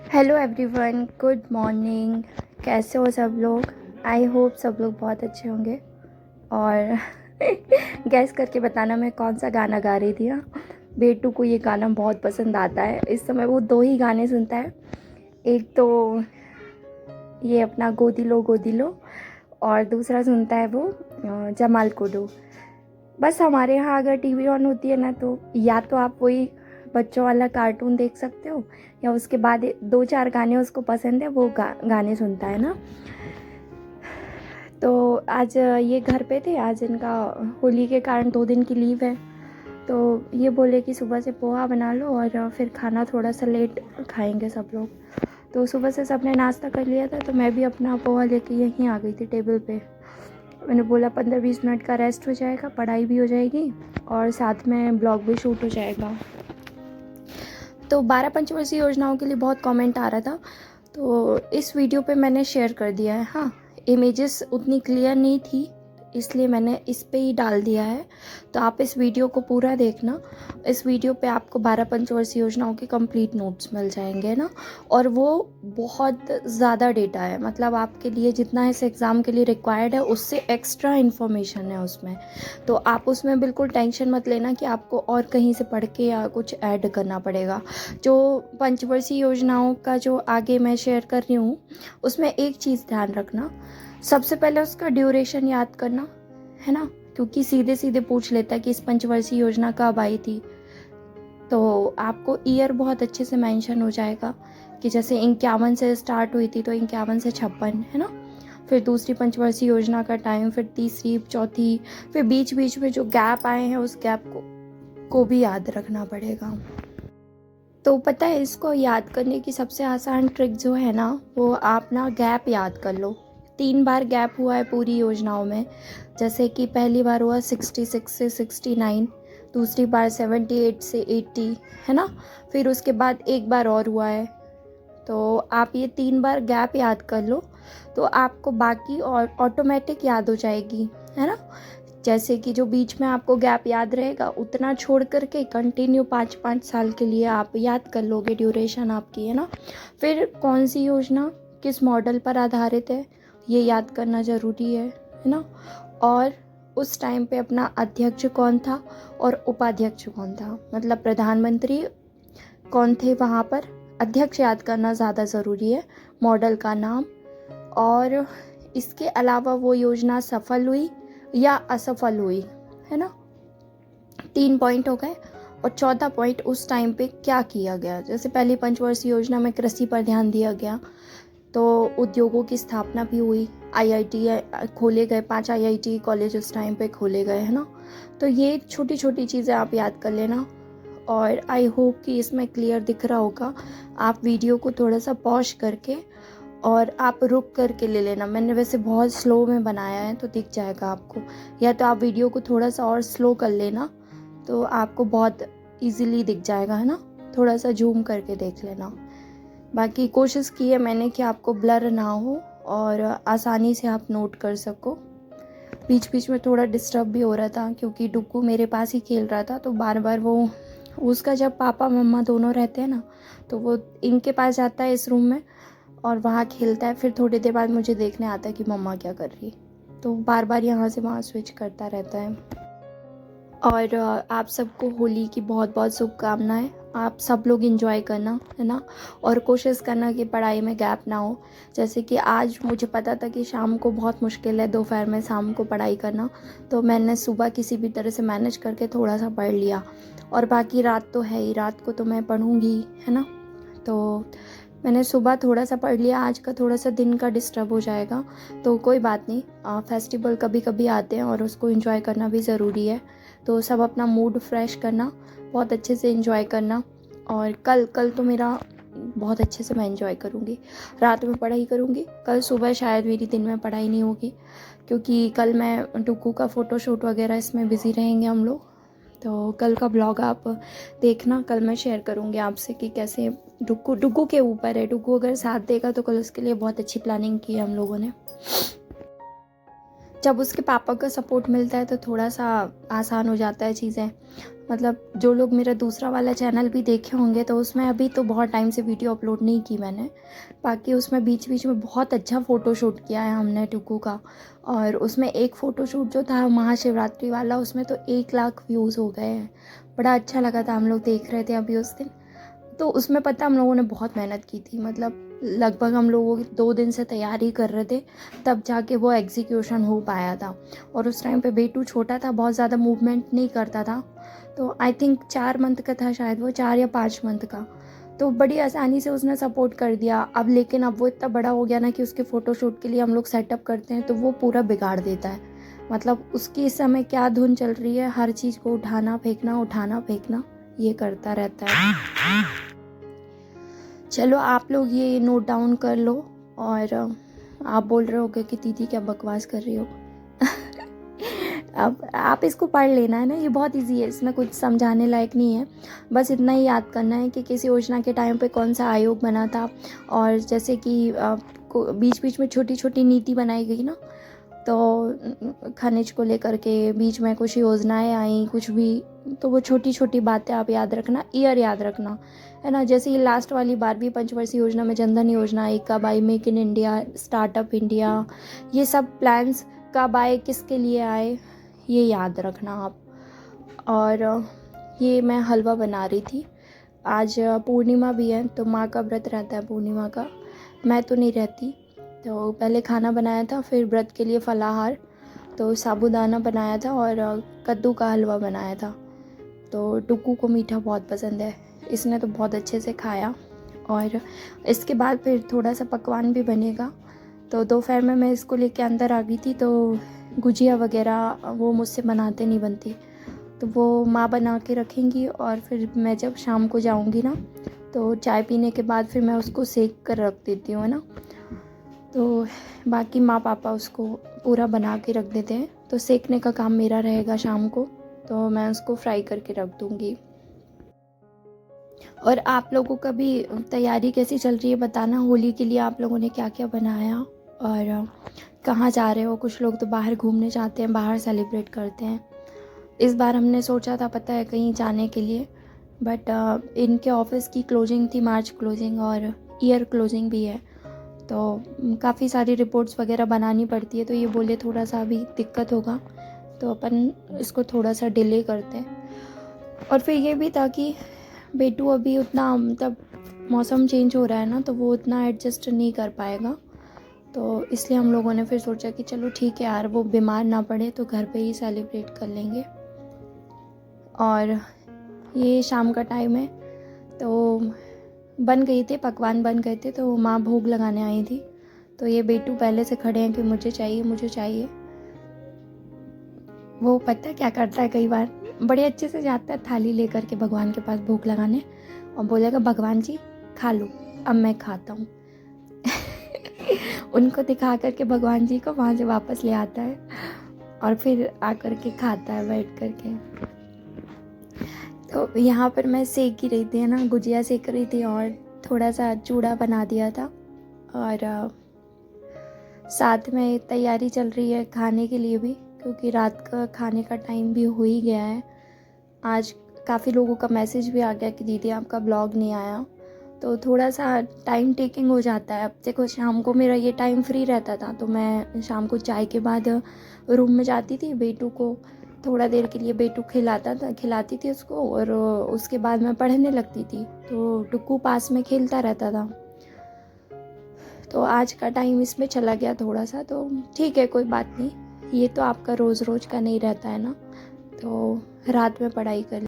Hello everyone, good morning. कैसे हो सब लोग? आई होप सब लोग बहुत अच्छे होंगे। और गैस करके बताना मैं कौन सा गाना गा रही थी। हाँ, बेटू को ये गाना बहुत पसंद आता है। इस समय वो दो ही गाने सुनता है। एक तो ये अपना गोदी लो और दूसरा सुनता है वो जमाल कोडू। बस हमारे यहाँ अगर टीवी ऑन होती है ना, तो या तो आप वही बच्चों वाला कार्टून देख सकते हो, या उसके बाद दो चार गाने उसको पसंद है वो गाने सुनता है ना। तो आज ये घर पे थे। आज इनका होली के कारण 2 दिन की लीव है। तो ये बोले कि सुबह से पोहा बना लो और फिर खाना थोड़ा सा लेट खाएंगे सब लोग। तो सुबह से सबने नाश्ता कर लिया था, तो मैं भी अपना पोहा लेके यहीं आ गई थी टेबल पे। मैंने बोला 15-20 मिनट का रेस्ट हो जाएगा, पढ़ाई भी हो जाएगी और साथ में ब्लॉग भी शूट हो जाएगा। तो 12 पंचवर्षीय योजनाओं के लिए बहुत कमेंट आ रहा था, तो इस वीडियो पे मैंने शेयर कर दिया है। हाँ, इमेजेस उतनी क्लियर नहीं थी, इसलिए मैंने इस पे ही डाल दिया है। तो आप इस वीडियो को पूरा देखना। इस वीडियो पे आपको 12 पंचवर्षीय योजनाओं के कंप्लीट नोट्स मिल जाएंगे ना। और वो बहुत ज़्यादा डेटा है, मतलब आपके लिए जितना इस एग्ज़ाम के लिए रिक्वायर्ड है उससे एक्स्ट्रा इन्फॉर्मेशन है उसमें। तो आप उसमें बिल्कुल टेंशन मत लेना कि आपको और कहीं से पढ़ के या कुछ ऐड करना पड़ेगा। जो पंचवर्षीय योजनाओं का जो आगे मैं शेयर कर रही हूँ, उसमें एक चीज़ ध्यान रखना। सबसे पहले उसका ड्यूरेशन याद करना है ना, क्योंकि सीधे सीधे पूछ लेता है कि इस पंचवर्षीय योजना कब आई थी। तो आपको ईयर बहुत अच्छे से मेंशन हो जाएगा कि जैसे 51 से स्टार्ट हुई थी तो 51 से 56 है ना। फिर दूसरी पंचवर्षीय योजना का टाइम, फिर तीसरी, चौथी, फिर बीच बीच में जो गैप आए हैं उस गैप को भी याद रखना पड़ेगा। तो पता है, इसको याद करने की सबसे आसान ट्रिक जो है ना, वो आप ना गैप याद कर लो। 3 बार गैप हुआ है पूरी योजनाओं में। जैसे कि पहली बार हुआ 66 से 69, दूसरी बार 78 से 80 है ना। फिर उसके बाद एक बार और हुआ है। तो आप ये 3 बार गैप याद कर लो, तो आपको बाकी और ऑटोमेटिक याद हो जाएगी, है ना। जैसे कि जो बीच में आपको गैप याद रहेगा उतना छोड़ करके कंटिन्यू 5-5 साल के लिए आप याद कर लोगे ड्यूरेशन आपकी, है ना। फिर कौन सी योजना किस मॉडल पर आधारित है ये याद करना ज़रूरी है ना। और उस टाइम पे अपना अध्यक्ष कौन था और उपाध्यक्ष कौन था, मतलब प्रधानमंत्री कौन थे वहाँ पर। अध्यक्ष याद करना ज़्यादा ज़रूरी है, मॉडल का नाम। और इसके अलावा वो योजना सफल हुई या असफल हुई, है ना। 3 पॉइंट हो गए। और चौथा पॉइंट, उस टाइम पे क्या किया गया। जैसे पहली पंचवर्षीय योजना में कृषि पर ध्यान दिया गया, तो उद्योगों की स्थापना भी हुई, आईआईटी खोले गए, 5 आईआईटी कॉलेज उस टाइम पे खोले गए, है ना। तो ये छोटी छोटी चीज़ें आप याद कर लेना। और आई होप कि इसमें क्लियर दिख रहा होगा। आप वीडियो को थोड़ा सा पॉज करके और आप रुक करके ले लेना। मैंने वैसे बहुत स्लो में बनाया है तो दिख जाएगा आपको, या तो आप वीडियो को थोड़ा सा और स्लो कर लेना तो आपको बहुत इजीली दिख जाएगा, है ना। थोड़ा सा जूम करके देख लेना। बाकी कोशिश की है मैंने कि आपको ब्लर ना हो और आसानी से आप नोट कर सको। बीच बीच में थोड़ा डिस्टर्ब भी हो रहा था क्योंकि डुग्गू मेरे पास ही खेल रहा था, तो बार बार वो उसका जब पापा मम्मा दोनों रहते हैं ना, तो वो इनके पास जाता है इस रूम में और वहाँ खेलता है। फिर थोड़ी देर बाद मुझे देखने आता है कि मम्मा क्या कर रही, तो बार बार यहाँ से वहाँ स्विच करता रहता है। और आप सबको होली की बहुत बहुत शुभकामनाएं। आप सब लोग एंजॉय करना, है ना। और कोशिश करना कि पढ़ाई में गैप ना हो। जैसे कि आज मुझे पता था कि शाम को बहुत मुश्किल है दोपहर में शाम को पढ़ाई करना, तो मैंने सुबह किसी भी तरह से मैनेज करके थोड़ा सा पढ़ लिया। और बाकी रात तो है ही, रात को तो मैं पढ़ूँगी, है ना। तो मैंने सुबह थोड़ा सा पढ़ लिया। आज का थोड़ा सा दिन का डिस्टर्ब हो जाएगा, तो कोई बात नहीं। फेस्टिवल कभी कभी आते हैं और उसको एंजॉय करना भी ज़रूरी है। तो सब अपना मूड फ्रेश करना, बहुत अच्छे से एंजॉय करना। और कल तो मेरा बहुत अच्छे से मैं एंजॉय करूँगी। रात में पढ़ाई करूँगी, कल सुबह शायद मेरी दिन में पढ़ाई नहीं होगी, क्योंकि कल मैं डुग्गू का फ़ोटोशूट वगैरह इसमें बिज़ी रहेंगे हम लोग। तो कल का ब्लॉग आप देखना, कल मैं शेयर करूँगी आपसे कि कैसे डुग्गू के ऊपर है। डुग्गू अगर साथ देगा तो कल उसके लिए बहुत अच्छी प्लानिंग की है हम लोगों ने। जब उसके पापा का सपोर्ट मिलता है तो थोड़ा सा आसान हो जाता है चीज़ें। मतलब जो लोग मेरा दूसरा वाला चैनल भी देखे होंगे तो उसमें अभी तो बहुत टाइम से वीडियो अपलोड नहीं की मैंने, बाकी उसमें बीच बीच में बहुत अच्छा फ़ोटोशूट किया है हमने टुकू का। और उसमें एक फ़ोटोशूट जो था महाशिवरात्रि वाला, उसमें तो 1 लाख व्यूज़ हो गए हैं। बड़ा अच्छा लगा था, हम लोग देख रहे थे अभी उस दिन। तो उसमें पता हम लोगों ने बहुत मेहनत की थी, मतलब लगभग हम लोगों 2 दिन से तैयारी कर रहे थे, तब जाके वो एग्जीक्यूशन हो पाया था। और उस टाइम पे बेटू छोटा था, बहुत ज़्यादा मूवमेंट नहीं करता था, तो आई थिंक 4 मंथ का था शायद, वो 4 या 5 मंथ का। तो बड़ी आसानी से उसने सपोर्ट कर दिया। अब लेकिन अब वो इतना बड़ा हो गया ना कि उसके फ़ोटोशूट के लिए हम लोग सेटअप करते हैं तो वो पूरा बिगाड़ देता है। मतलब उसकी इस समय क्या धुन चल रही है, हर चीज़ को उठाना फेंकना ये करता रहता है। चलो आप लोग ये नोट डाउन कर लो। और आप बोल रहे होगे कि दीदी क्या बकवास कर रही हो। अब आप इसको पढ़ लेना है ना, ये बहुत इजी है, इसमें कुछ समझाने लायक नहीं है। बस इतना ही याद करना है कि किस योजना के टाइम पे कौन सा आयोग बना था, और जैसे कि बीच बीच में छोटी छोटी नीति बनाई गई ना, तो खनिज को लेकर के बीच में कुछ योजनाएं आई कुछ भी, तो वो छोटी छोटी बातें आप याद रखना, ईयर याद रखना, है ना। जैसे ये लास्ट वाली 12वीं पंचवर्षीय योजना में जनधन योजना एक कब आई, make in India, startup India, ये सब प्लान्स कब आए, किसके लिए आए, ये याद रखना आप। और ये मैं हलवा बना रही थी, आज पूर्णिमा भी है तो माँ का व्रत रहता है पूर्णिमा का, मैं तो नहीं रहती। तो पहले खाना बनाया था, फिर व्रत के लिए फलाहार, तो साबूदाना बनाया था और कद्दू का हलवा बनाया था। तो टुकू को मीठा बहुत पसंद है, इसने तो बहुत अच्छे से खाया। और इसके बाद फिर थोड़ा सा पकवान भी बनेगा। तो दोपहर में मैं इसको लेके अंदर आ गई थी, तो गुजिया वगैरह वो मुझसे बनाते नहीं बनती, तो वो माँ बना के रखेंगी। और फिर मैं जब शाम को जाऊँगी ना, तो चाय पीने के बाद फिर मैं उसको सेक कर रख देती हूँ, है ना। तो बाकी माँ पापा उसको पूरा बना के रख देते हैं, तो सेकने का काम मेरा रहेगा शाम को, तो मैं उसको फ्राई करके रख दूँगी। और आप लोगों का भी तैयारी कैसी चल रही है बताना, होली के लिए आप लोगों ने क्या क्या बनाया और कहाँ जा रहे हो। कुछ लोग तो बाहर घूमने जाते हैं, बाहर सेलिब्रेट करते हैं। इस बार हमने सोचा था पता है कहीं जाने के लिए, बट इनके ऑफिस की क्लोजिंग थी, मार्च क्लोजिंग और ईयर क्लोजिंग भी है, तो काफ़ी सारी रिपोर्ट्स वगैरह बनानी पड़ती है, तो ये बोले थोड़ा सा अभी दिक्कत होगा, तो अपन इसको थोड़ा सा डिले करते हैं। और फिर ये भी था कि बेटू अभी उतना, मतलब मौसम चेंज हो रहा है ना, तो वो उतना एडजस्ट नहीं कर पाएगा, तो इसलिए हम लोगों ने फिर सोचा कि चलो ठीक है यार, वो बीमार ना पड़े तो घर पे ही सेलिब्रेट कर लेंगे। और ये शाम का टाइम है, तो बन गई थी, पकवान बन गए थे, तो माँ भोग लगाने आई थी। तो ये बेटू पहले से खड़े हैं कि मुझे चाहिए मुझे चाहिए। वो पता है क्या करता है, कई बार बड़े अच्छे से जाता है थाली लेकर के भगवान के पास भोग लगाने, और बोलेगा भगवान जी खा लो, अब मैं खाता हूँ। उनको दिखा करके भगवान जी को वहाँ से वापस ले आता है और फिर आकर के खाता है बैठ करके। तो यहाँ पर मैं सेक ही रही थी, है ना, गुजिया सेक रही थी और थोड़ा सा चूड़ा बना दिया था, और साथ में तैयारी चल रही है खाने के लिए भी, क्योंकि रात का खाने का टाइम भी हो ही गया है। आज काफ़ी लोगों का मैसेज भी आ गया कि दीदी आपका ब्लॉग नहीं आया, तो थोड़ा सा टाइम टेकिंग हो जाता है। अब देखो शाम को मेरा ये टाइम फ्री रहता था, तो मैं शाम को चाय के बाद रूम में जाती थी, बेटू को थोड़ा देर के लिए बेटू खिलाती थी उसको, और उसके बाद मैं पढ़ने लगती थी, तो टुक्कू पास में खेलता रहता था। तो आज का टाइम इसमें चला गया थोड़ा सा, तो ठीक है कोई बात नहीं, ये तो आपका रोज़ रोज़ का नहीं रहता है ना, तो रात में पढ़ाई कर